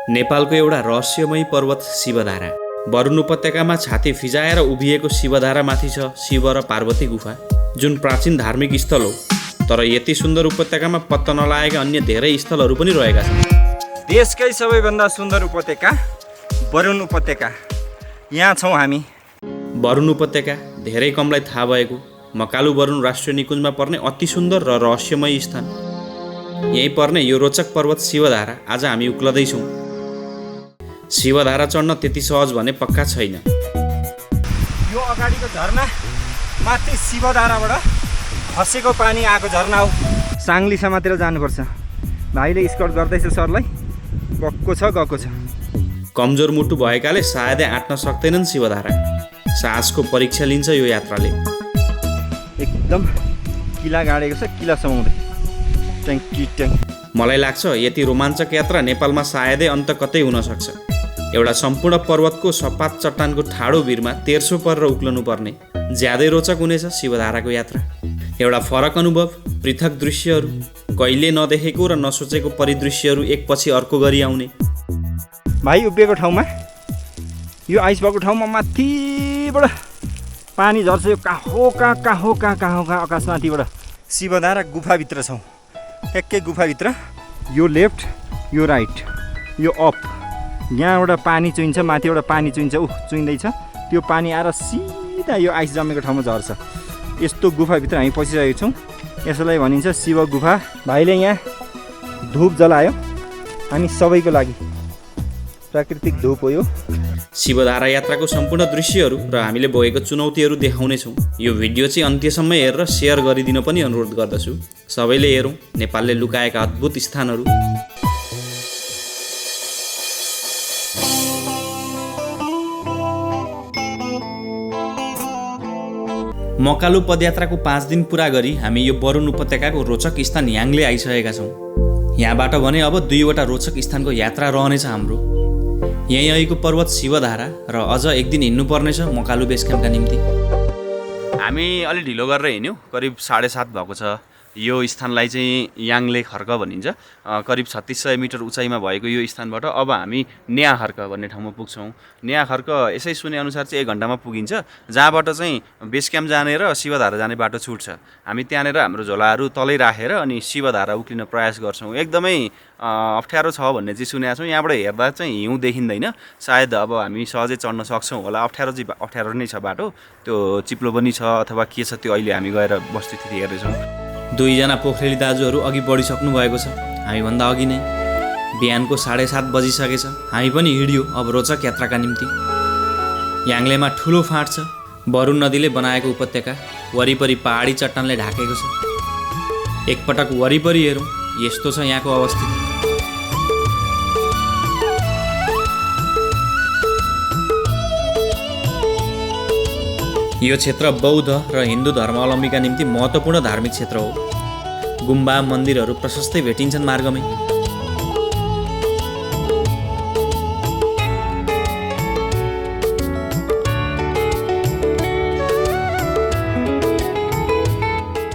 नेपालको एउटा रहस्यमय पर्वत शिवधारा। वरुण उपत्यकामा छाती फिजाएर उभिएको शिवधारामाथि छ शिव र पार्वती गुफा, जुन प्राचीन धार्मिक स्थल हो। तर यति सुन्दर उपत्यकामा पत्ता नलागेका अन्य धेरै स्थलहरू पनि रहेका छन्। देशकै सबैभन्दा सुन्दर उपत्यका वरुण उपत्यका, यहाँ छौँ हामी। वरुण उपत्यका धेरै कमलाई थाहा भएको मकालु वरुण राष्ट्रिय निकुञ्जमा पर्ने अति सुन्दर र रहस्यमय स्थान। यहीँ पर्ने यो रोचक पर्वत शिवधारा आज हामी उक्लदैछौँ। शिवधारा चढ्न त्यति सहज भने पक्का छैन। यो अगाडिको झरना माथि शिवधाराबाट खसेको पानी आएको झरना हो। साङ्ली समातेर जानुपर्छ। भाइले स्कर्ट गर्दैछ सरलाई। गएको छ। कमजोर मुटु भएकाले सायदै आँट्न सक्दैनन् शिवधारा। साहसको परीक्षा लिन्छ यो यात्राले। एकदम किला गाडेको छ, किला समाउँदै ट्याङ्क। मलाई लाग्छ यति रोमाञ्चक यात्रा नेपालमा सायदै अन्त कतै हुन सक्छ। एउटा सम्पूर्ण पर्वतको सपाट चट्टानको ठाडो भिरमा तेर्सो परेर उक्लनु पर्ने ज्यादै रोचक हुनेछ शिवधाराको यात्रा। एउटा फरक अनुभव, पृथक दृश्यहरू, कहिले नदेखेको र नसोचेको परिदृश्यहरू एकपछि अर्को गरी आउने। भाइ उभिएको ठाउँमा, यो आइस भएको ठाउँमा माथिबाट पानी झर्छ। यो कहाँ आकाशमाथिबाट शिवधारा गुफाभित्र छौँ। ठ्याक्कै गुफाभित्र। यो लेफ्ट, यो राइट, यो अप। यहाँबाट पानी चुइन्छ, माथिबाट पानी चुइन्छ। चुइँदैछ। त्यो पानी आएर सिधा यो आइस जमेको ठाउँमा झर्छ। यस्तो गुफाभित्र हामी पसिसकेको छौँ। यसलाई भनिन्छ शिव गुफा। भाइले यहाँ धुप जलायो हामी सबैको लागि। प्राकृतिक धुप हो यो। शिवधारा यात्राको सम्पूर्ण दृश्यहरू र हामीले भोगेको चुनौतीहरू देखाउनेछौँ। यो भिडियो चाहिँ अन्त्यसम्म हेरेर सेयर गरिदिन पनि अनुरोध गर्दछु। सबैले हेरौँ नेपालले लुकाएका अद्भुत स्थानहरू। मकालु पदयात्राको 5 दिन पुरा गरी हामी यो वरुण उपत्यकाको रोचक स्थान याङले आइसकेका छौँ। यहाँबाट भने अब 2वटा रोचक स्थानको यात्रा रहनेछ हाम्रो। यहीँ अहिलेको पर्वत शिवधारा र अझ एक दिन हिँड्नुपर्नेछ मकालु बेस क्याम्पका निम्ति। हामी अलि ढिलो गरेर हिँड्यौँ। करिब 7:30 भएको छ। यो स्थानलाई चाहिँ याङले खर्क भनिन्छ। करिब 3600 मिटर उचाइमा भएको यो स्थानबाट अब हामी न्या खर्क भन्ने ठाउँमा पुग्छौँ। न्या खर्क यसै सुने अनुसार चाहिँ 1 घन्टामा पुगिन्छ, जहाँबाट चाहिँ बेस क्याम्प जाने र शिवधारा जाने बाटो छुट्छ। हामी त्यहाँनिर हाम्रो झोलाहरू तलै राखेर अनि शिवधारा उक्लिन प्रयास गर्छौँ। एकदमै अप्ठ्यारो छ भन्ने चाहिँ सुनेका छौँ। यहाँबाट हेर्दा चाहिँ हिउँ देखिँदैन। सायद अब हामी सहजै चढ्न सक्छौँ होला। अप्ठ्यारो नै छ बाटो। त्यो चिप्लो पनि छ अथवा के छ त्यो अहिले हामी गएर वस्तुस्थिति हेर्दैछौँ। 2 जना पोखरेली दाजुहरू अघि बढिसक्नु भएको छ। हामीभन्दा अघि नै बिहानको 7:30 बजिसकेछ। हामी पनि हिँड्यो अब रोचक यात्राका निम्ति। याङलेमा ठुलो फाँट छ। वरुण नदीले बनाएको उपत्यका वरिपरि पहाडी चट्टानले ढाकेको छ। एकपटक वरिपरि हेरौँ, यस्तो छ यहाँको अवस्थिति। यो क्षेत्र बौद्ध र हिन्दू धर्मावलम्बीका निम्ति महत्त्वपूर्ण धार्मिक क्षेत्र हो। गुम्बा मन्दिरहरू प्रशस्तै भेटिन्छन् मार्गमै।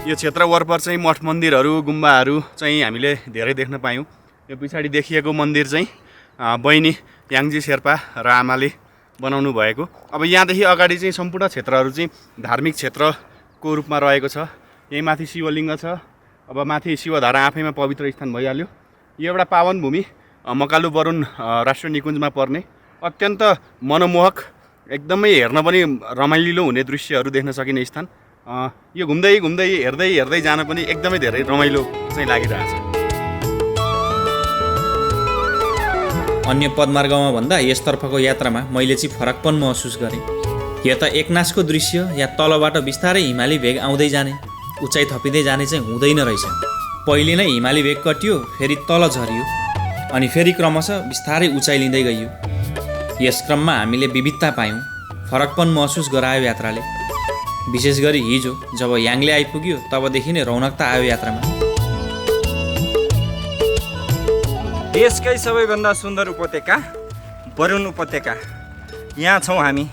यो क्षेत्र वरपर चाहिँ मठ मन्दिरहरू गुम्बाहरू चाहिँ हामीले धेरै देख्न पायौँ। यो पछाडि देखिएको मन्दिर चाहिँ बहिनी याङजी शेर्पा र आमाले बनाउनु भएको। अब यहाँदेखि अगाडि चाहिँ सम्पूर्ण क्षेत्रहरू चाहिँ धार्मिक क्षेत्रको रूपमा रहेको छ। यही माथि शिवलिङ्ग छ। अब माथि शिवधारा आफैमा पवित्र स्थान भइहाल्यो। यो एउटा पावन भूमि मकालु वरुण राष्ट्रिय निकुञ्जमा पर्ने अत्यन्त मनमोहक, एकदमै हेर्न पनि रमाइलो हुने दृश्यहरू देख्न सकिने स्थान। यो घुम्दै हेर्दै जान पनि एकदमै धेरै रमाइलो चाहिँ लागिरहेछ। अन्य पदमार्गमा भन्दा यसतर्फको यात्रामा मैले चाहिँ फरकपन महसुस गरेँ। यो त एकनासको दृश्य या तलबाट बिस्तारै हिमाली भेग आउँदै जाने, उचाइ थपिँदै जाने चाहिँ हुँदैन रहेछ। पहिले नै हिमाली भेग कटियो, फेरि तल झरियो, अनि फेरि क्रमशः बिस्तारै उचाइ लिँदै गइयो। यस क्रममा हामीले विविधता पायौँ, फरकपन महसुस गरायो यात्राले। विशेष गरी हिजो जब याङले आइपुग्यो तबदेखि नै रौनकता आयो यात्रामा। देशकै सबैभन्दा सुन्दर उपत्यका वरुण उपत्यका, यहाँ छौँ हामी।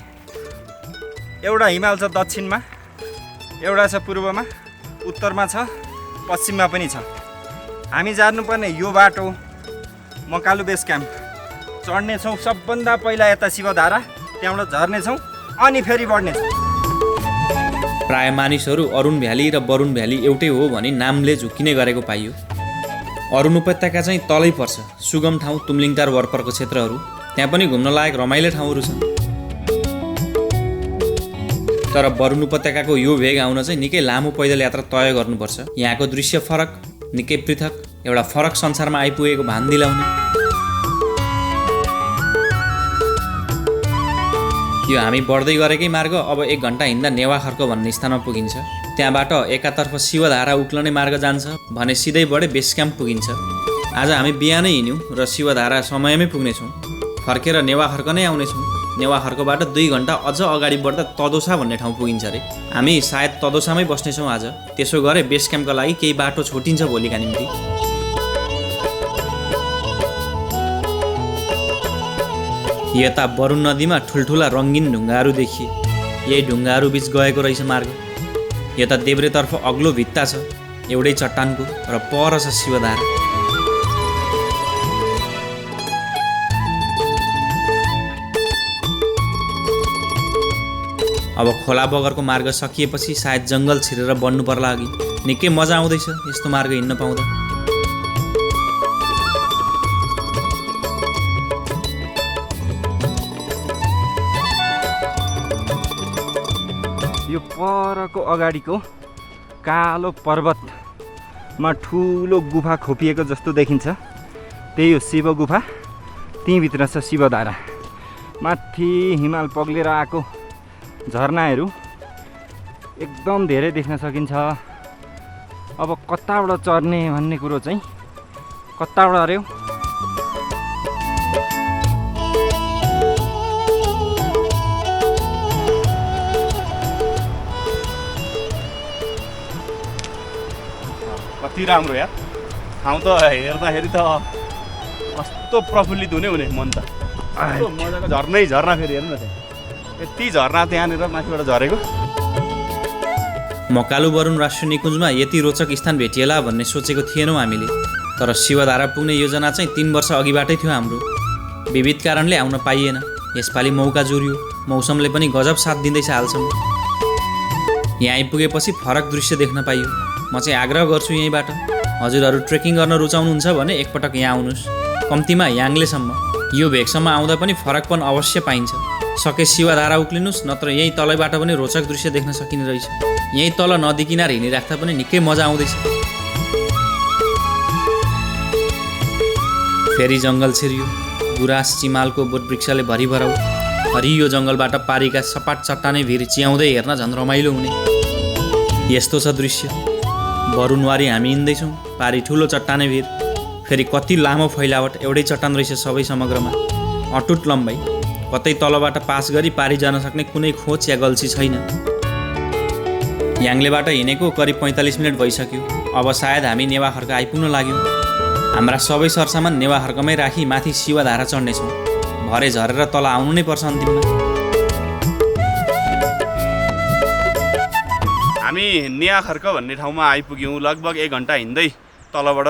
एउटा हिमाल छ दक्षिणमा, एउटा छ पूर्वमा, उत्तरमा छ, पश्चिममा पनि छ। हामी जानुपर्ने यो बाटो मकालु बेस क्याम्प चढ्नेछौँ सबभन्दा पहिला यता शिवधारा, त्यहाँबाट झर्नेछौँ अनि फेरि बढ्नेछौँ। प्राय मानिसहरू अरुण भ्याली र वरुण भ्याली एउटै हो भनी नामले झुक्किने गरेको पाइयो। अरुण उपत्यका चाहिँ तलै पर्छ, सुगम ठाउँ तुम्लिङटार वरपरको क्षेत्रहरू, त्यहाँ पनि घुम्न लायक रमाइलो ठाउँहरू छन्। तर वरुण उपत्यकाको यो भेग आउन चाहिँ निकै लामो पैदल यात्रा तय गर्नुपर्छ। यहाँको दृश्य फरक, निकै पृथक, एउटा फरक संसारमा आइपुगेको भान दिलाउने। यो हामी बढ्दै गरेकै मार्ग अब 1 घन्टा हिँड्दा नेवाखर्क भन्ने स्थानमा पुगिन्छ। त्यहाँबाट एकातर्फ शिवधारा उक्लने मार्ग जान्छ भने सिधै बढे बेस क्याम्प पुगिन्छ। आज हामी बिहानै हिँड्यौँ र शिवधारा समयमै पुग्नेछौँ। फर्केर नेवाखर्क नै आउनेछौँ। नेवाखर्कबाट 2 घन्टा अझ अगाडि बढ्दा तदोसा भन्ने ठाउँ पुगिन्छ अरे। हामी सायद तदोसामै बस्नेछौँ आज। त्यसो गरे बेस क्याम्पका लागि केही बाटो छोटिन्छ भोलिका निम्ति। यता वरुण नदीमा ठुल्ठुला रङ्गीन ढुङ्गाहरू देखिए। यही ढुङ्गाहरू बिच गएको रहेछ मार्ग। यता देब्रेतर्फ अग्लो भित्ता छ एउटै चट्टानको र पर छ शिवधारा। अब खोला बगरको मार्ग सकिएपछि सायद जङ्गल छिरेर बढ्नु पर्ला अघि। निकै मजा आउँदैछ यस्तो मार्ग हिँड्न पाउँदा। यो परको अगाडिको कालो पर्वतमा ठुलो गुफा खोपिएको जस्तो देखिन्छ। त्यही हो शिव गुफा, त्यहीँभित्र छ शिवधारा। माथि हिमाल पग्लेर आएको झरनाहरू एकदम धेरै देख्न सकिन्छ। अब कताबाट चढ्ने भन्ने कुरो चाहिँ कताबाट अरे कति राम्रो यार ठाउँ त हेर्दाखेरि त कस्तो प्रफुल्लित हुने मन त। कस्तो मजाको झर्ना फेरि हेर्नु न त्यहाँ यति झर्ना त्यहाँनिर माथिबाट झरेको। मकालु वरुण राष्ट्रिय निकुञ्जमा यति रोचक स्थान भेटिएला भन्ने सोचेको थिएनौँ हामीले। तर शिवधारा पुग्ने योजना चाहिँ 3 वर्ष अघिबाटै थियो हाम्रो। विविध कारणले आउन पाइएन। यसपालि मौका जुर्यो, मौसमले पनि गजब साथ दिँदैछ हालसम्म। यहाँ आइपुगेपछि फरक दृश्य देख्न पाइयो। म चाहिँ आग्रह गर्छु यहीँबाट हजुरहरू ट्रेकिङ गर्न रुचाउनुहुन्छ भने एकपटक यहाँ आउनुहोस्, कम्तीमा याङ्लेसम्म। यो भेगसम्म आउँदा पनि फरकपन अवश्य पाइन्छ। सके शिवधारा उक्लिनुहोस्, नत्र यहीँ तलैबाट पनि रोचक दृश्य देख्न सकिने रहेछ। यहीँ तल नदी किनार हिँडिराख्दा पनि निकै मजा आउँदैछ। फेरि जङ्गल छिरियो। गुराँस चिमालको बोटवृक्षले भरिभराउ। हरियो जङ्गलबाट पारीका सपाट चट्टानै भिर चियाउँदै हेर्न झन् रमाइलो हुने। यस्तो छ दृश्य। वरुणवारी हामी हिँड्दैछौँ, पारी ठुलो चट्टाने भिर, फेरि कति लामो फैलावट, एउटै चट्टान रहेछ सबै समग्रमा, अटुट लम्बाइ। कतै तलबाट पास गरी पारी जान सक्ने कुनै खोच या गल्छी छैन। याङ्लेबाट हिँडेको करिब 45 मिनट भइसक्यो। अब सायद हामी नेवाखर्क आइपुग्न लाग्यौँ। हाम्रा सबै सरसामान नेवाखर्कमै राखी माथि शिवधारा चढ्नेछौँ। भरे झरेर तल आउनु नै पर्छ अन्तिममा। हामी नेवाखर्क भन्ने ठाउँमा आइपुग्यौँ। लगभग 1 घन्टा हिँड्दै तलबाट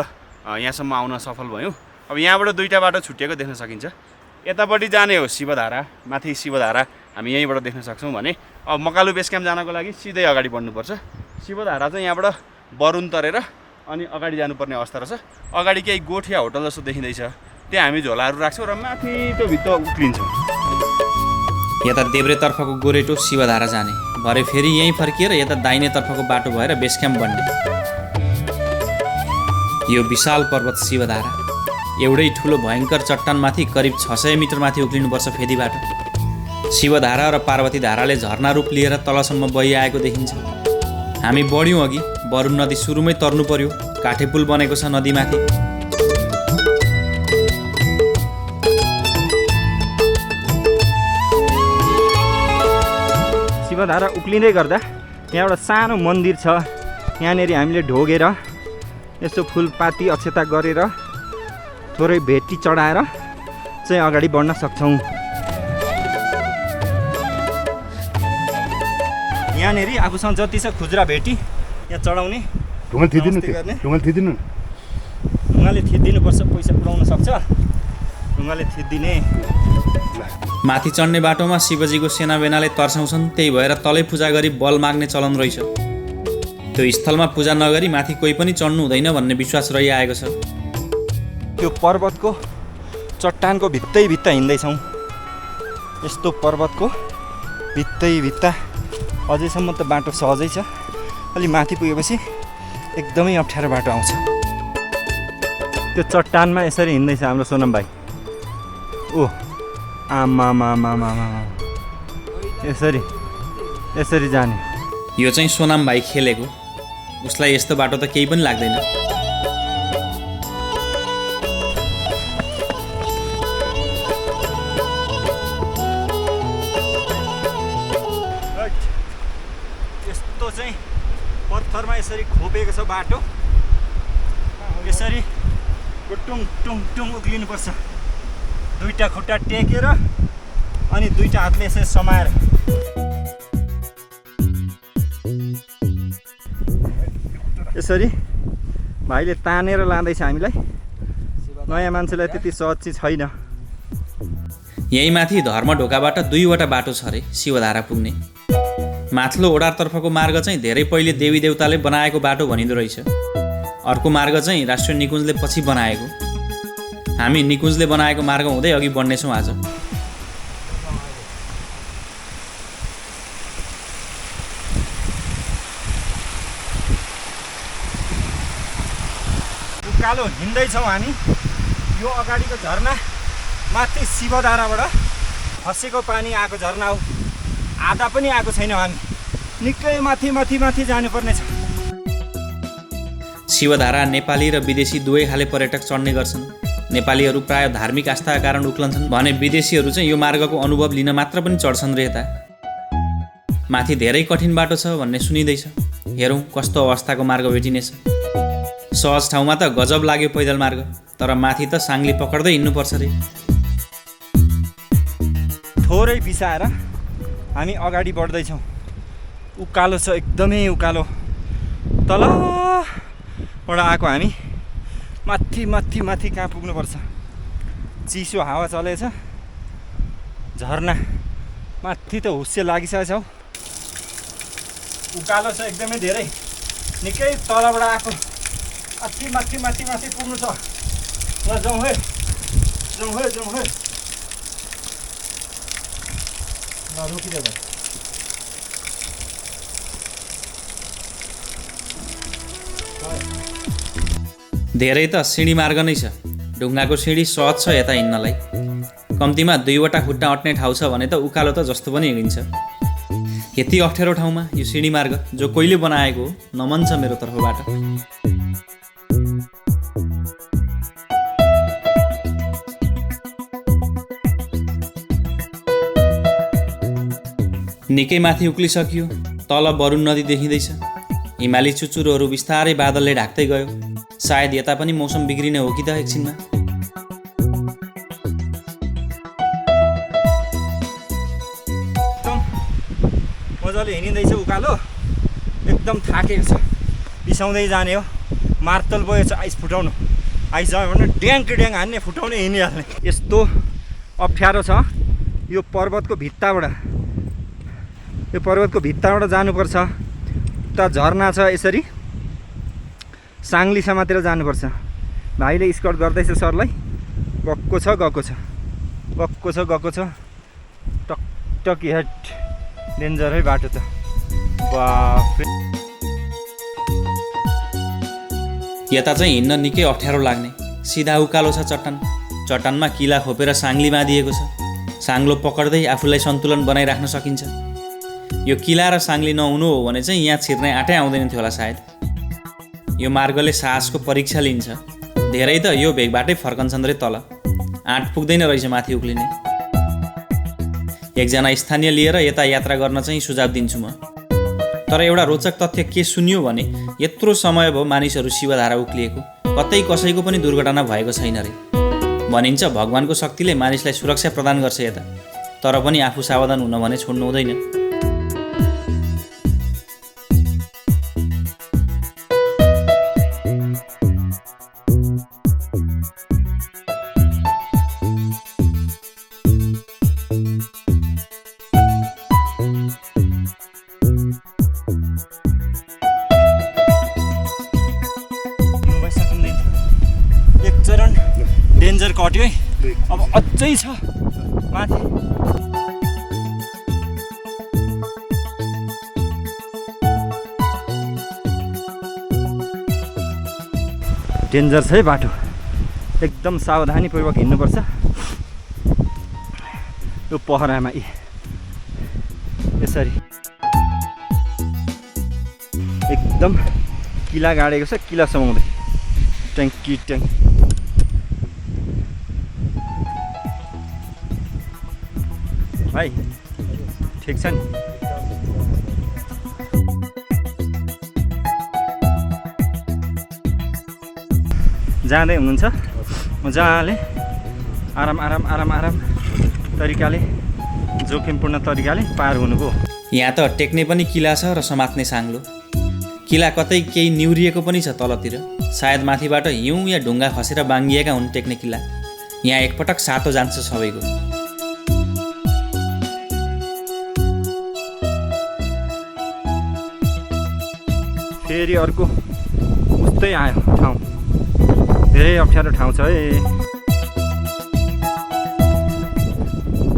यहाँसम्म आउन सफल भयौँ। अब यहाँबाट 2टा बाटो छुट्टिएको देख्न सकिन्छ। यतापट्टि जाने हो शिवधारा, माथि शिवधारा हामी यहीँबाट देख्न सक्छौँ भने अब मकालु बेस क्याम्प जानको लागि सिधै अगाडि बढ्नुपर्छ। शिवधारा चाहिँ यहाँबाट वरुण तरेर अनि अगाडि जानुपर्ने अवस्था रहेछ। अगाडि केही गोठिया होटल जस्तो देखिँदैछ, त्यहाँ हामी झोलाहरू राख्छौँ र माथि त्यो भित्र उक्लिन्छौँ। यता देब्रेतर्फको गोरेटो शिवधारा जाने, भरे फेरि यहीँ फर्किएर यता दाहिनेतर्फको बाटो भएर बेस क्याम्प बन्ने। यो विशाल पर्वत शिवधारा एउटै ठुलो भयङ्कर चट्टानमाथि करिब 600 मिटर माथि उक्लिनुपर्छ फेदीबाट। शिवधारा र पार्वती धाराले झर्ना रूप लिएर तलसम्म बहिआएको देखिन्छ। हामी बढ्यौँ अघि। वरुण नदी सुरुमै तर्नु पर्यो। काठे पुल बनेको छ नदीमाथि। शिवधारा उक्लिँदै गर्दा यहाँ एउटा सानो मन्दिर छ। यहाँनिर हामीले ढोगेर यसो फुलपाती अक्षता गरेर थोरै भेटी चढाएर चाहिँ अगाडि बढ्न सक्छौँ। यहाँनिर आफूसँग जति छ खुजुरा भेटी यहाँ चढाउने ढुङ्गाले थिदिनुपर्छ, पैसा पुऱ्याउन सक्छ। ढुङ्गाले थिचिदिने। माथि चढ्ने बाटोमा शिवजीको सेनाबेनाले तर्साउँछन्, त्यही भएर तलै पूजा गरी बल माग्ने चलन रहेछ। त्यो स्थलमा पूजा नगरी माथि कोही पनि चढ्नु हुँदैन भन्ने विश्वास रहिआएको छ। त्यो पर्वतको चट्टानको भित्तै भित्ता हिँड्दैछौँ। यस्तो पर्वतको भित्तै भित्ता अझैसम्म त बाटो सहजै छ, अलि माथि पुगेपछि एकदमै अप्ठ्यारो बाटो आउँछ। त्यो चट्टानमा यसरी हिँड्दैछ हाम्रो सोनम भाइ। ओ आमामामामामा, यसरी यसरी जाने। यो चाहिँ सोनाम भाइ खेलेको, उसलाई यस्तो बाटो त केही पनि लाग्दैन। यस्तो चाहिँ पत्थरमा यसरी खोपेको छ बाटो, यसरी टुङ टुङ टुङ उक्लिनुपर्छ। दुईटा खुट्टा टेकेर अनि दुईटा हातले यसरी समाएर। यसरी भाइले तानेर लाँदैछ हामीलाई। नयाँ मान्छेलाई त्यति सहज चाहिँ छैन। यही माथि धर्म ढोकाबाट 2वटा बाटो छ अरे शिवधारा पुग्ने। माथिल्लो ओडारतर्फको मार्ग चाहिँ धेरै पहिले देवी देवताले बनाएको बाटो भनिँदो रहेछ। अर्को मार्ग चाहिँ राष्ट्रिय निकुञ्जले पछि बनाएको। हामी निकुञ्जले बनाएको मार्ग हुँदै अघि बढ्नेछौँ आज। उकालो हिँड्दैछौँ हामी। यो अगाडिको झरना माथि शिवधाराबाट खसेको पानी आएको झरना हो। आधा पनि आएको छैन, हामी निकै माथि माथि माथि जानुपर्ने छ। शिवधारा नेपाली र विदेशी दुवै खाले पर्यटक चढ्ने गर्छन्। नेपालीहरू प्रायः धार्मिक आस्थाका कारण उक्लन्छन् भने विदेशीहरू चाहिँ यो मार्गको अनुभव लिन मात्र पनि चढ्छन् रे यता। माथि धेरै कठिन बाटो छ भन्ने सुनिँदैछ। हेरौँ कस्तो अवस्थाको मार्ग भेटिनेछ। सहज ठाउँमा त गजब लाग्यो पैदल मार्ग, तर माथि त साङ्ली पक्रदै हिँड्नुपर्छ रे। थोरै बिसाएर हामी अगाडि बढ्दैछौँ। उकालो छ, एकदमै उकालो। तलबाट आएको हामी माथि माथि माथि कहाँ पुग्नुपर्छ। चिसो हावा चलेछ, झरना माथि त हुस्से लागिसकेको छ। उकालो छ एकदमै धेरै, निकै तलबाट आएको। माथि माथि माथि माथि पुग्नु छ। ल जाउँ है, जाउँ है, जाउँ है। ल रोकिदियो भाइ। धेरै त सिँढी मार्ग नै छ। ढुङ्गाको सिँढी सहज छ यता हिँड्नलाई। कम्तीमा 2वटा खुट्टा अट्ने ठाउँ छ भने त उकालो त जस्तो पनि हिँडिन्छ। यति अप्ठ्यारो ठाउँमा यो सिँढी मार्ग जो कोहीले बनाएको हो, नमन छ मेरो तर्फबाट। निकै माथि उक्लिसक्यो। तल वरुण नदी देखिँदैछ। हिमाली चुचुरोहरू बिस्तारै बादलले ढाक्दै गयो। सायद यता पनि मौसम बिग्रिने हो कि त एकछिनमा। मजाले हिँडिँदैछ उकालो, एकदम थाकेको छ। बिसाउँदै जाने हो। मार्तल बोयो छ आइस फुटाउनु। आइस जायो भने ड्याङ्क ड्याङ हान्ने, फुटाउने, हिँडिहाल्ने। यस्तो अप्ठ्यारो छ। यो पर्वतको भित्ताबाट जानुपर्छ। त झरना छ, यसरी साङ्ली समातेर जानुपर्छ। भाइले स्कट गर्दैछ सरलाई। गएको छ गएको छ गएको छ गएको छ। टक हेट डेन्जर है बाटो त। बाफ। यता चाहिँ हिँड्न निकै अप्ठ्यारो लाग्ने। सिधा उकालो छ चट्टान। चट्टानमा किला खोपेर साङ्ली बाँधिएको छ। साङ्लो पक्रदै आफूलाई सन्तुलन बनाइराख्न सकिन्छ। यो किला र साङ्ली नहुनु हो भने चाहिँ यहाँ छिर्ने आँटै आउँदैन थियो होला सायद। यो मार्गले साहसको परीक्षा लिन्छ। धेरै त यो भेगबाटै फर्कन्छन् रे तल। आँट पुग्दैन रहेछ माथि उक्लिने। एकजना स्थानीय लिएर यता यात्रा गर्न चाहिँ सुझाव दिन्छु म। तर एउटा रोचक तथ्य के सुन्यो भने यत्रो समय भयो मानिसहरू शिवधारा उक्लिएको, कतै कसैको पनि दुर्घटना भएको छैन रे। भनिन्छ भगवानको शक्तिले मानिसलाई सुरक्षा प्रदान गर्छ यता, तर पनि आफू सावधान हुन भने छोड्नु हुँदैन। चाहिँ अब अझै छ माथि। डेन्जर छ है बाटो, एकदम सावधानीपूर्वक हिँड्नुपर्छ यो पहरामा। यसरी एकदम किला गाडेको छ, किला समाउँदै ट्याङ्की ट्याङ्क। भाइ ठिक छ नि? जाँदै हुनुहुन्छ मजाले आराम आराम आराम आराम तरिकाले, जोखिमपूर्ण तरिकाले पार हुनुभयो। यहाँ त टेक्ने पनि किला छ र समात्ने साङ्लो। किला कतै केही निहुरिएको पनि छ तलतिर, सायद माथिबाट हिउँ या ढुङ्गा खसेर बाङ्गिएका हुन् टेक्ने किला। यहाँ एकपटक सातो जान्छ सबैको। फेरि अर्को उस्तै आयो ठाउँ, धेरै अप्ठ्यारो ठाउँ छ है।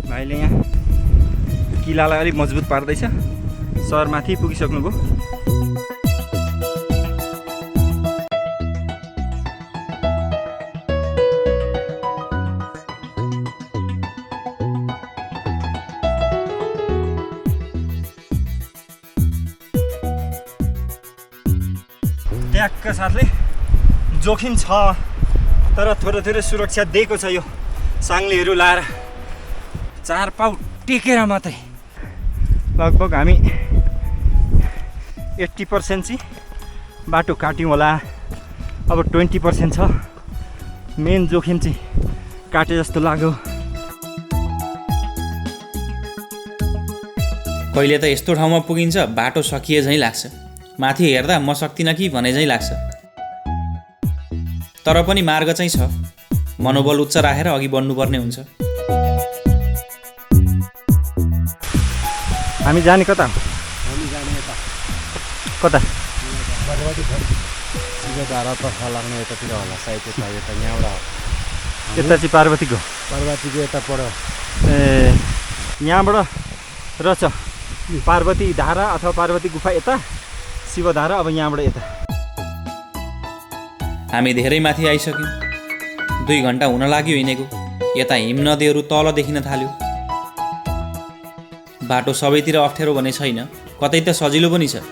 भाइले यहाँ किलालाई अलिक मजबुत पार्दैछ। सहरमाथि पुगिसक्नुभयो। ट्याक्क साथले जोखिम छ, तर थोरै थोरै सुरक्षा दिएको छ यो साङ्लेहरू लाएर। 4 पाउ टेकेर मात्रै लगभग हामी 80% चाहिँ बाटो काट्यौँ होला। अब 20% छ। मेन जोखिम चाहिँ काटे जस्तो लाग्यो। कहिले त यस्तो ठाउँमा पुगिन्छ बाटो सकिए झैँ लाग्छ, माथि हेर्दा म सक्दिनँ कि भने झैँ लाग्छ। तर पनि मार्ग चाहिँ छ, मनोबल उच्च राखेर अघि बढ्नुपर्ने हुन्छ। हामी जाने कता? हामी जाने यता कता? पार्वती घर सिगधारा तर्फ लाग्ने यतातिर होला सायद। यता यहाँबाट यता चाहिँ पार्वतीको यता पर। ए यहाँबाट रहेछ पार्वती धारा अथवा पार्वती गुफा यता, शिवधारा अब यहाँबाट यता। हामी धेरै माथि आइसक्यौँ। 2 घन्टा हुन लाग्यो हिँडेको। यता हिम नदीहरू तल देखिन थाल्यो। बाटो सबैतिर अप्ठ्यारो भने छैन, कतै त सजिलो पनि छ।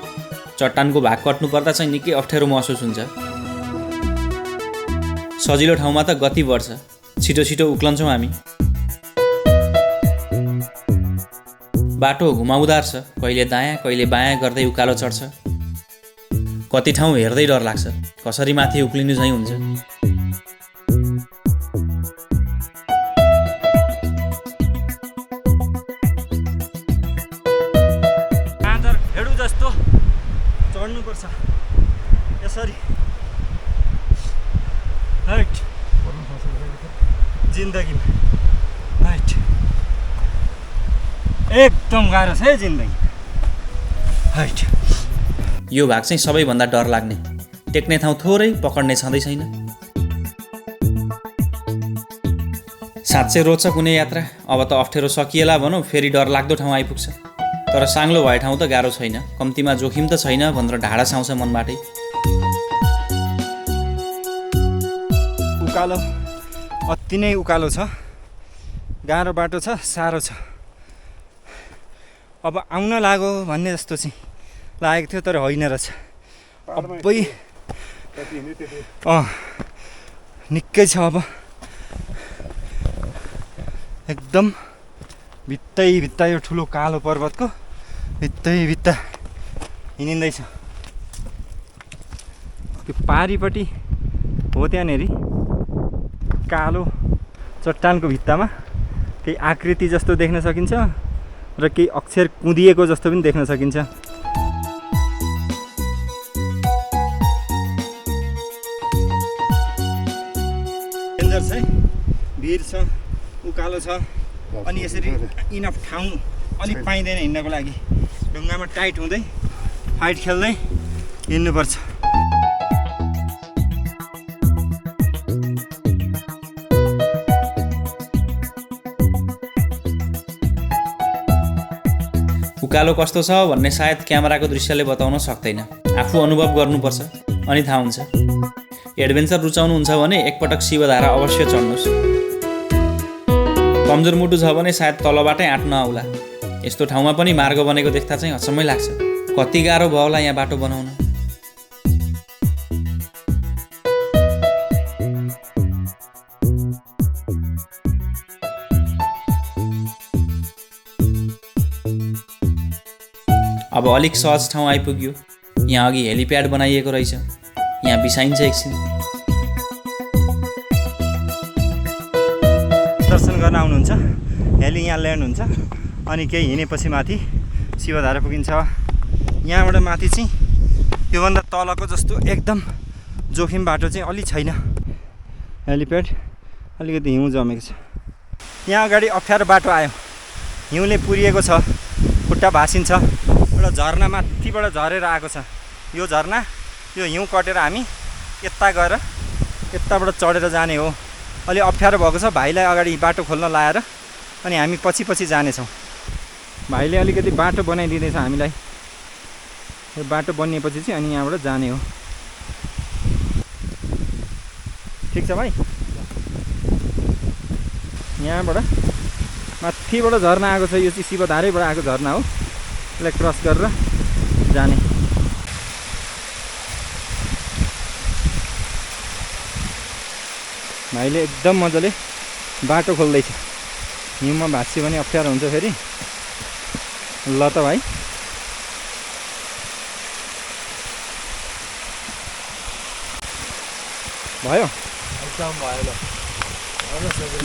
चट्टानको भाग कट्नु पर्दा चाहिँ निकै अप्ठ्यारो महसुस हुन्छ। सजिलो ठाउँमा त गति बढ्छ, छिटो छिटो उक्लन्छौँ हामी। बाटो घुमाउदार छ, कहिले दायाँ कहिले बायाँ गर्दै उकालो चढ्छ। कति ठाउँ हेर्दै डर लाग्छ, कसरी माथि उक्लिनु झैँ हुन्छ। हेडु जस्तो चढ्नुपर्छ यसरी। राइट जिन्दगीमा राइट एकदम गाह्रो छ है जिन्दगी। राइट यो भाग चाहिँ सबैभन्दा डर लाग्ने। टेक्ने ठाउँ थोरै, पकड्ने छँदै छैन। साँच्चै रोचक हुने यात्रा। अब त अप्ठ्यारो सकिएला भनौँ, फेरि डर लाग्दो ठाउँ आइपुग्छ। तर साङ्लो भए ठाउँ त गाह्रो छैन, कम्तीमा जोखिम त छैन भनेर ढाडस आउँछ मनबाटै। उकालो अति नै उकालो छ, गाह्रो बाटो छ, साह्रो छ। अब आउन लाग्यो भन्ने जस्तो चाहिँ लागेको थियो, तर होइन रहेछ। अबै निकै छ। अब एकदम भित्तै भित्ता यो ठुलो कालो पर्वतको भित्तै भित्ता हिँडिँदैछ। त्यो पारिपट्टि हो त्यहाँनिर कालो चट्टानको भित्तामा केही आकृति जस्तो देख्न सकिन्छ र केही अक्षर कुँदिएको जस्तो पनि देख्न सकिन्छ। डेन्जर छ है, भिर छ, उकालो छ, अनि यसरी इनफ ठाउँ अलिक पाइँदैन हिँड्नको लागि। ढुङ्गामा टाइट हुँदै फाइट खेल्दै हिँड्नुपर्छ। उकालो कस्तो छ भन्ने सायद क्यामेराको दृश्यले बताउन सक्दैन, आफू अनुभव गर्नुपर्छ अनि थाहा हुन्छ। एडभेन्चर रुचाउनुहुन्छ भने एकपटक शिवधारा अवश्य चढ्नुहोस्। कमजोर मुटु छ भने सायद तलबाटै आँट नआउला। यस्तो ठाउँमा पनि मार्ग बनेको देख्दा चाहिँ अचम्मै लाग्छ। कति गाह्रो भयो होला यहाँ बाटो बनाउन। अब अलिक सहज ठाउँ आइपुग्यो। यहाँ अघि हेलिप्याड बनाइएको रहेछ, यहाँ बिसाइन्छ एकछिन। दर्शन गर्न आउनुहुन्छ, हेली यहाँ ल्यान्ड हुन्छ अनि केही हिँडेपछि माथि शिवधारा पुगिन्छ। यहाँबाट माथि चाहिँ योभन्दा तलको जस्तो एकदम जोखिम बाटो चाहिँ अलि छैन। हेलिप्याड अलिकति हिउँ जमेको छ। यहाँ अगाडि अप्ठ्यारो बाटो आयो, हिउँले पुरिएको छ, खुट्टा भाँसिन्छ। एउटा झरना माथिबाट झरेर आएको छ। यो झरना, यो हिउँ कटेर हामी यता गएर यताबाट चढेर जाने हो। अलि अप्ठ्यारो भएको छ, भाइलाई अगाडि बाटो खोल्न लाएर अनि हामी पछि पछि जानेछौँ। भाइले अलिकति बाटो बनाइदिँदैछ हामीलाई। यो बाटो बनिएपछि चाहिँ अनि यहाँबाट जाने हो। ठिक छ भाइ। यहाँबाट माथिबाट झरना आएको छ, यो चाहिँ शिवधारैबाट आएको झरना हो। यसलाई क्रस गरेर जाने। भाइले एकदम मजाले बाटो खोल्दैछ। हिउँमा भाँच्यो भने अप्ठ्यारो हुन्छ फेरि। ल त भाइ, भयो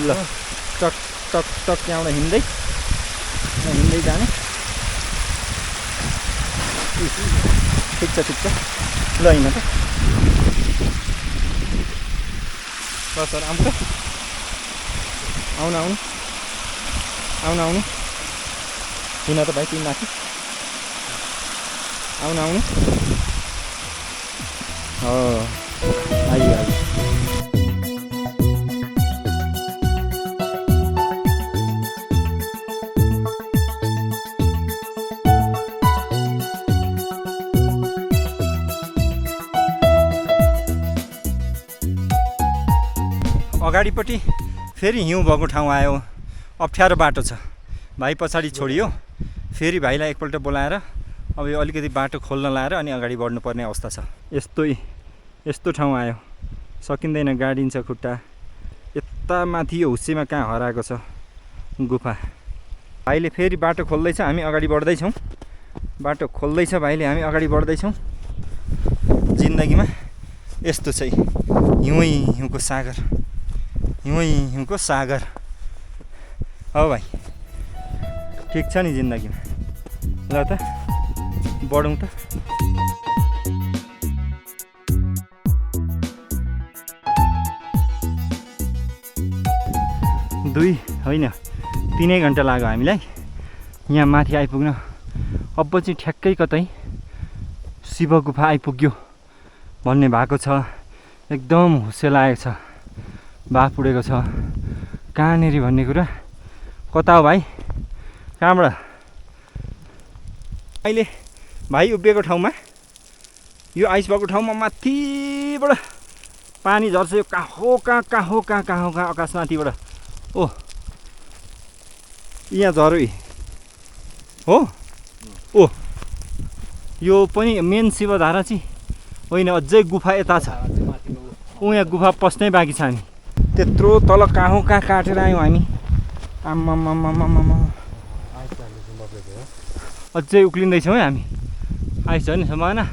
ल। टक टक टक यहाँबाट हिँड्दै हिँड्दै जाने। ठिक छ ठिक छ, ल हिँड त। ल सर आउँछ, आउनु आउनु आउनु आउनु। हिँड त भाइ, तिमी माथि आउनु आउनु। हो आइयो आइयो। अगाडिपट्टि फेरि हिउँ भएको ठाउँ आयो, अप्ठ्यारो बाटो छ। भाइ पछाडि छोडियो, फेरि भाइलाई एकपल्ट बोलाएर अब यो अलिकति बाटो खोल्न लाएर अनि अगाडि बढ्नुपर्ने अवस्था छ। यस्तो ठाउँ आयो, सकिँदैन, गाडिन्छ खुट्टा। यता माथि यो हुस्सेमा कहाँ हराएको छ गुफा। भाइले फेरि बाटो खोल्दैछ, हामी अगाडि बढ्दैछौँ। बाटो खोल्दैछ भाइले, हामी अगाडि बढ्दैछौँ। जिन्दगीमा यस्तो चाहिँ हिउँको सागर, हिउँको सागर हो भाइ। ठिक छ नि जिन्दगीमा। ल त बढौँ त। दुई होइन 3 घन्टा लाग्यो हामीलाई यहाँ माथि आइपुग्न। अब चाहिँ ठ्याक्कै कतै शिव गुफा आइपुग्यो भन्ने भएको छ। एकदम हुस्से लागेको छ, बाफ उडेको छ। कहाँनेरि भन्ने कुरा कता हो भाइ, कहाँबाट? अहिले भाइ उभिएको ठाउँमा, यो आइस भएको ठाउँमा माथिबाट पानी झर्छ। यो कहाँ आकाशमाथिबाट। ओ यहाँ झरो हो। ओ यो पनि मेन शिवधारा चाहिँ होइन, अझै गुफा यता छ। यहाँ गुफा पस्नै बाँकी छ। हामी त्यत्रो तल कहाँ काटेर आयौँ हामी। आम्मामामामामा अझै उक्लिँदैछौँ है हामी। आइस झर्ने सम्भावना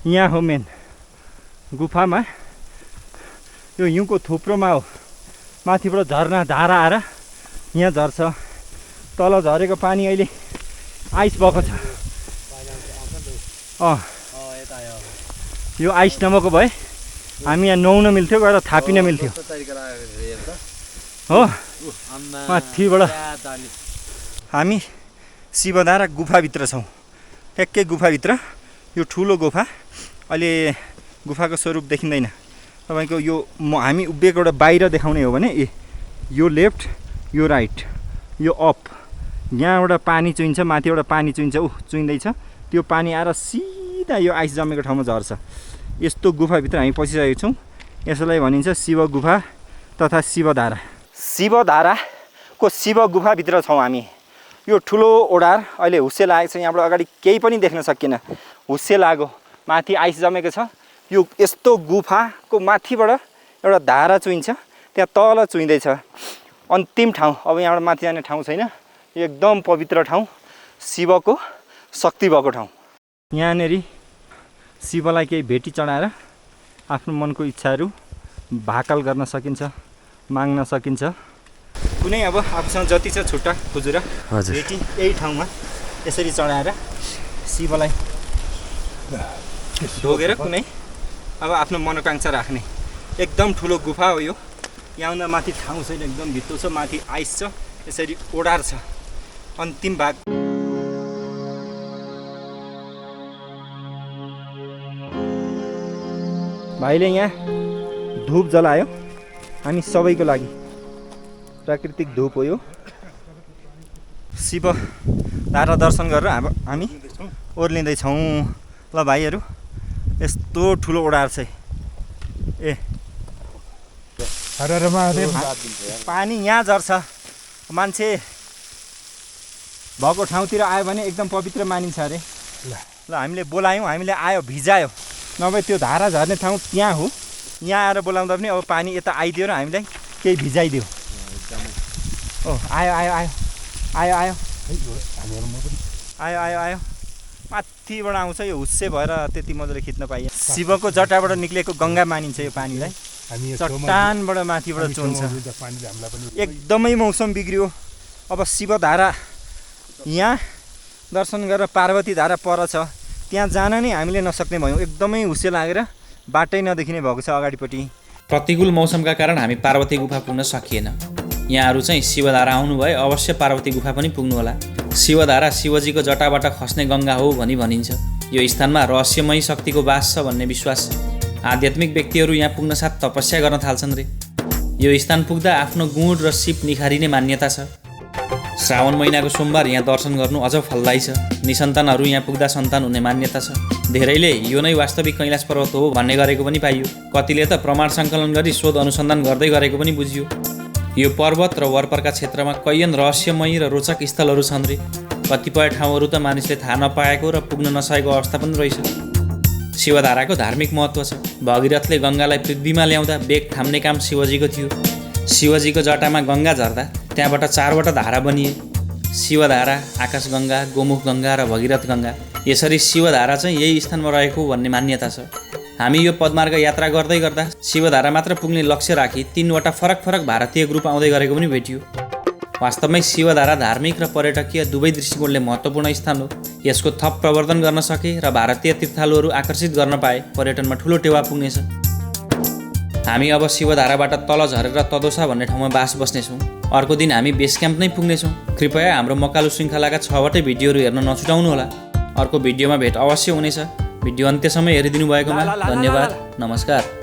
यहाँ हो। मेन गुफामा यो हिउँको थुप्रोमा हो। माथिबाट झर्ना धारा आएर यहाँ झर्छ। तल झरेको पानी अहिले आइस भएको छ। यो आइस नभएको भए हामी यहाँ नुहाउन मिल्थ्यो, गएर थापिन मिल्थ्यो हो। माथिबाट हामी शिवधारा गुफाभित्र छौँ। ठ्याक्कै गुफाभित्र। यो ठुलो गुफा। अहिले गुफाको स्वरूप देखिँदैन तपाईँको। यो हामी उभिएको एउटा बाहिर देखाउने हो भने यो लेफ्ट, यो राइट, यो अप, यहाँबाट पानी चुइन्छ, माथिबाट पानी चुइन्छ, चुइँदैछ। त्यो पानी आएर सिधा यो आइस जमेको ठाउँमा झर्छ। यस्तो गुफाभित्र हामी पसिसकेको छौँ। यसलाई भनिन्छ शिव गुफा तथा शिवधारा। शिवधाराको शिव गुफाभित्र छौँ हामी। यो ठुलो ओडार अहिले हुस्से लागेको छ, यहाँबाट अगाडि केही पनि देख्न सकिएन, हुस्से लाग्यो। माथि आइस जमेको छ। यो यस्तो गुफाको माथिबाट एउटा धारा चुइन्छ, त्यहाँ तल चुइँदैछ। अन्तिम ठाउँ, अब यहाँबाट माथि जाने ठाउँ छैन। एकदम पवित्र ठाउँ, शिवको शक्ति भएको ठाउँ। यहाँनिर शिवलाई केही भेटी चढाएर आफ्नो मनको इच्छाहरू भाकल गर्न सकिन्छ, माग्न सकिन्छ। कुनै अब आफूसँग जति छ छुट्टा खुजुरा भेटी यही ठाउँमा यसरी चढाएर शिवलाई ढोगेर कुनै अब आफ्नो मनोकाङ्क्षा राख्ने। एकदम ठुलो गुफा हो यो। यहाँभन्दा माथि ठाउँ छैन, एकदम भित्तो छ, माथि आइस छ, यसरी ओडार छ। अन्तिम भाग। भाइले यहाँ धुप जलायो हामी सबैको लागि। प्राकृतिक धुप हो यो। शिव धारा दर्शन गरेर अब हामी ओर्लिँदैछौँ। ल भाइहरू, यस्तो ठुलो ओडार छ। पानी यहाँ झर्छ। मान्छे भएको ठाउँतिर आयो भने एकदम पवित्र मानिन्छ अरे। ल हामीले बोलायौँ, हामीले आयो, भिजायो। नभए त्यो धारा झर्ने ठाउँ त्यहाँ हो। यहाँ आएर बोलाउँदा पनि अब पानी यता आइदियो र हामीलाई केही भिजाइदियो। आयो आयो आयो आयो आयो आयो आयो आयो माथिबाट आउँछ। यो हुस्से भएर त्यति मजाले खिच्न पाइयो। शिवको जटाबाट निक्लेको गङ्गा मानिन्छ यो पानीलाई। चट्टानबाट माथिबाट चुन्छ। एकदमै मौसम बिग्रियो। अब शिवधारा यहाँ दर्शन गरेर पार्वती धारा पर छ, त्यहाँ जान नै हामीले नसक्ने भयौँ। एकदमै हुस्से लागेर बाटै नदेखिने भएको छ अगाडिपट्टि। प्रतिकूल मौसमका कारण हामी पार्वती गुफा पुग्न सकिएन। यहाँहरू चाहिँ शिवधारा आउनुभए अवश्य पार्वती गुफा पनि पुग्नुहोला। शिवधारा शिवजीको जटाबाट खस्ने गङ्गा हो भनी भनिन्छ। यो स्थानमा रहस्यमयी शक्तिको वास छ भन्ने विश्वास छ। आध्यात्मिक व्यक्तिहरू यहाँ पुग्न साथ तपस्या गर्न थाल्छन् रे। यो स्थान पुग्दा आफ्नो गुण र सिप निखारिने मान्यता छ। श्रावण महिनाको सोमबार यहाँ दर्शन गर्नु अझ फलदायी छ। निसन्तानहरू यहाँ पुग्दा सन्तान हुने मान्यता छ। धेरैले यो नै वास्तविक कैलाश पर्वत हो भन्ने गरेको पनि पाइयो। कतिले त प्रमाण सङ्कलन गरी शोध अनुसन्धान गर्दै गरेको पनि बुझियो। यो पर्वत र वरपरका क्षेत्रमा कैयन रहस्यमयी र रोचक स्थलहरू छन् रे। कतिपय ठाउँहरू त मानिसले थाहा नपाएको र पुग्न नसकेको अवस्था पनि रहेछ। शिवधाराको धार्मिक महत्त्व छ। भगीरथले गङ्गालाई पृथ्वीमा ल्याउँदा बेग थाम्ने काम शिवजीको थियो। शिवजीको जटामा गङ्गा झर्दा त्यहाँबाट 4वटा धारा बनिए। शिवधारा, आकाशगङ्गा, गोमुख गङ्गा र भगीरथ गङ्गा। यसरी शिवधारा चाहिँ यही स्थानमा रहेको भन्ने मान्यता छ। हामी यो पदमार्ग यात्रा गर्दै गर्दा शिवधारा मात्र पुग्ने लक्ष्य राखी 3वटा फरक फरक भारतीय ग्रुप आउँदै गरेको पनि भेटियो। वास्तवमै शिवधारा धार्मिक र पर्यटकीय दुवै दृष्टिकोणले महत्त्वपूर्ण स्थान हो। यसको थप प्रवर्धन गर्न सके र भारतीय तीर्थालुहरू आकर्षित गर्न पाए पर्यटनमा ठुलो टेवा पुग्नेछ। हामी अब शिवधाराबाट तल झरेर तदोसा भन्ने ठाउँमा बास बस्नेछौँ। अर्को दिन हामी बेस क्याम्प नै पुग्नेछौँ। कृपया हाम्रो मकालु श्रृङ्खलाका 6वटै भिडियोहरू हेर्न नछुटाउनुहोला। अर्को भिडियोमा भेट अवश्य हुनेछ। भिडियो अन्त्यसम्म हेरिदिनु भएकोमा धन्यवाद। नमस्कार।